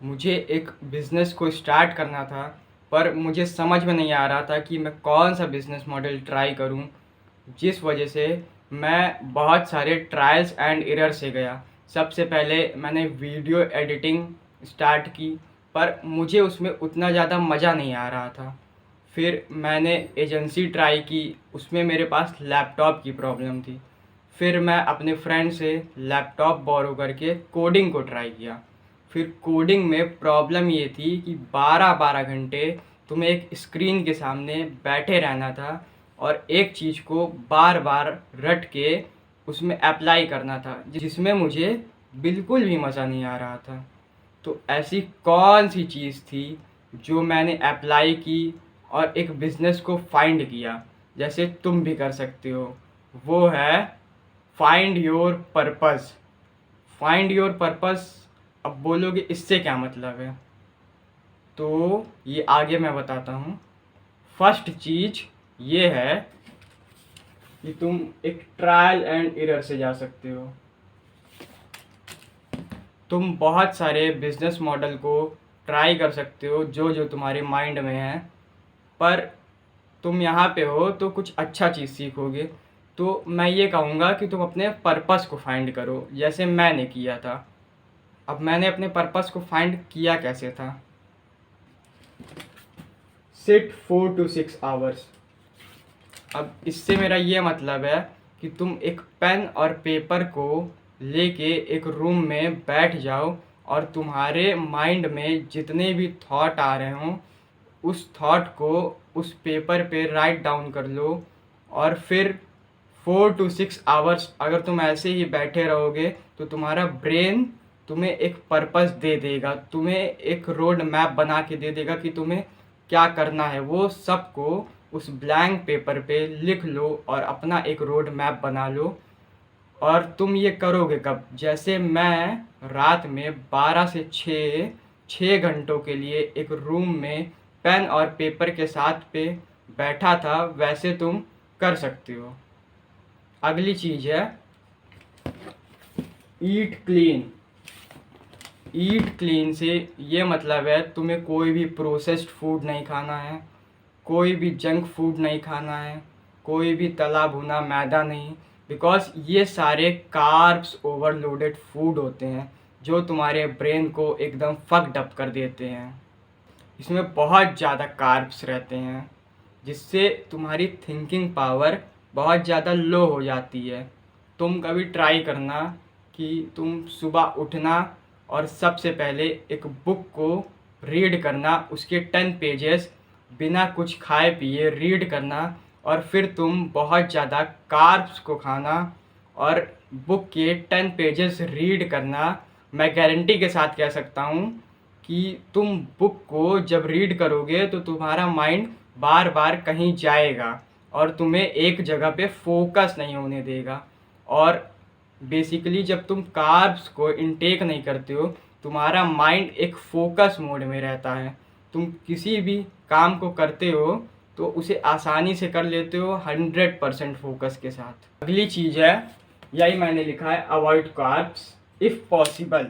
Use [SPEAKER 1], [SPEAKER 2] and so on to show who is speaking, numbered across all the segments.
[SPEAKER 1] मुझे एक बिज़नेस को स्टार्ट करना था, पर मुझे समझ में नहीं आ रहा था कि मैं कौन सा बिज़नेस मॉडल ट्राई करूं, जिस वजह से मैं बहुत सारे ट्रायल्स एंड एरर से गया। सबसे पहले मैंने वीडियो एडिटिंग स्टार्ट की, पर मुझे उसमें उतना ज़्यादा मज़ा नहीं आ रहा था। फिर मैंने एजेंसी ट्राई की, उसमें मेरे पास लैपटॉप की प्रॉब्लम थी। फिर मैं अपने फ्रेंड से लैपटॉप बोरो करके कोडिंग को ट्राई किया। फिर कोडिंग में प्रॉब्लम ये थी कि 12-12 घंटे तुम्हें एक स्क्रीन के सामने बैठे रहना था और एक चीज़ को बार बार रट के उसमें अप्लाई करना था, जिसमें मुझे बिल्कुल भी मज़ा नहीं आ रहा था। तो ऐसी कौन सी चीज़ थी जो मैंने अप्लाई की और एक बिज़नेस को फाइंड किया, जैसे तुम भी कर सकते हो। वो है find your purpose. Find your purpose. अब बोलोगे इससे क्या मतलब है, तो ये आगे मैं बताता हूँ। फर्स्ट चीज़ ये है कि तुम एक ट्रायल एंड एरर से जा सकते हो। तुम बहुत सारे बिजनेस मॉडल को ट्राई कर सकते हो जो जो तुम्हारे माइंड में है, पर तुम यहाँ पे हो तो कुछ अच्छा चीज़ सीखोगे। तो मैं ये कहूँगा कि तुम अपने पर्पस को फाइंड करो, जैसे मैंने किया था। अब मैंने अपने पर्पस को फाइंड किया कैसे था। Sit 4 to 6 hours. अब इससे मेरा ये मतलब है कि तुम एक पेन और पेपर को लेके एक रूम में बैठ जाओ और तुम्हारे माइंड में जितने भी थॉट आ रहे हों, उस थॉट को उस पेपर पे राइट डाउन कर लो। और फिर 4 to 6 आवर्स अगर तुम ऐसे ही बैठे रहोगे तो तुम्हारा ब्रेन तुम्हें एक पर्पस दे देगा, तुम्हें एक रोड मैप बना के दे देगा कि तुम्हें क्या करना है। वो सबको उस ब्लैंक पेपर पे लिख लो और अपना एक रोड मैप बना लो। और तुम ये करोगे कब, जैसे मैं रात में 12 से 6 घंटों के लिए एक रूम में पेन और पेपर के साथ पे बैठा था, वैसे तुम कर सकते हो। अगली चीज़ है ईट क्लीन। ईट क्लीन से ये मतलब है तुम्हें कोई भी प्रोसेस्ड फूड नहीं खाना है, कोई भी जंक फूड नहीं खाना है, कोई भी तला भुना मैदा नहीं। बिकॉज ये सारे कार्ब्स ओवरलोडेड फूड होते हैं जो तुम्हारे ब्रेन को एकदम फक्ड अप कर देते हैं। इसमें बहुत ज़्यादा कार्ब्स रहते हैं, जिससे तुम्हारी थिंकिंग पावर बहुत ज़्यादा लो हो जाती है। तुम कभी ट्राई करना कि तुम सुबह उठना और सबसे पहले एक बुक को रीड करना, उसके 10 पेजेस बिना कुछ खाए पिए रीड करना, और फिर तुम बहुत ज़्यादा कार्ब्स को खाना और बुक के 10 पेजेस रीड करना। मैं गारंटी के साथ कह सकता हूँ कि तुम बुक को जब रीड करोगे तो तुम्हारा माइंड बार बार कहीं जाएगा और तुम्हें एक जगह पे फोकस नहीं होने देगा। और बेसिकली जब तुम कार्ब्स को इनटेक नहीं करते हो, तुम्हारा माइंड एक फोकस मोड में रहता है। तुम किसी भी काम को करते हो तो उसे आसानी से कर लेते हो 100% फोकस के साथ। अगली चीज़ है, यही मैंने लिखा है, अवॉइड कार्ब्स इफ़ पॉसिबल।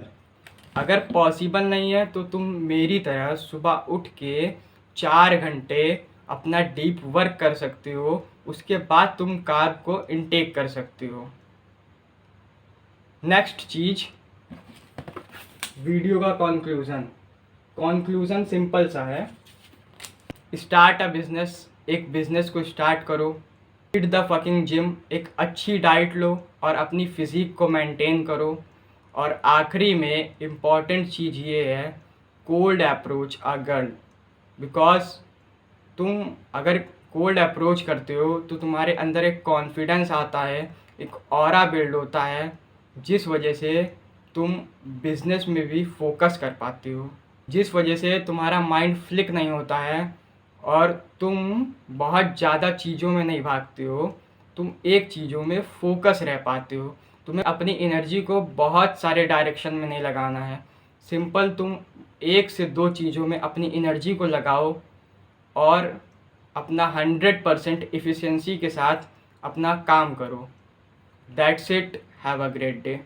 [SPEAKER 1] अगर पॉसिबल नहीं है तो तुम मेरी तरह सुबह उठ के 4 घंटे अपना डीप वर्क कर सकते हो, उसके बाद तुम कार्ब को इनटेक कर सकते हो। नेक्स्ट चीज़, वीडियो का कॉन्क्लूज़न सिंपल सा है। Start a business. एक बिज़नेस को स्टार्ट करो। Hit the fucking gym. एक अच्छी डाइट लो और अपनी फिज़ीक को मेंटेन करो। और आखिरी में इम्पॉर्टेंट चीज़ ये है, cold approach a girl. Because तुम अगर कोल्ड अप्रोच करते हो तो तुम्हारे अंदर एक कॉन्फिडेंस आता है, एक ऑरा बिल्ड होता है, जिस वजह से तुम बिज़नेस में भी फोकस कर पाते हो, जिस वजह से तुम्हारा माइंड फ्लिक नहीं होता है और तुम बहुत ज़्यादा चीज़ों में नहीं भागते हो, तुम एक चीज़ों में फोकस रह पाते हो। तुम्हें अपनी एनर्जी को बहुत सारे डायरेक्शन में नहीं लगाना है। सिंपल तुम 1 से 2 चीज़ों में अपनी एनर्जी को लगाओ और अपना 100% एफिशिएंसी के साथ अपना काम करो। That's it. Have a great day.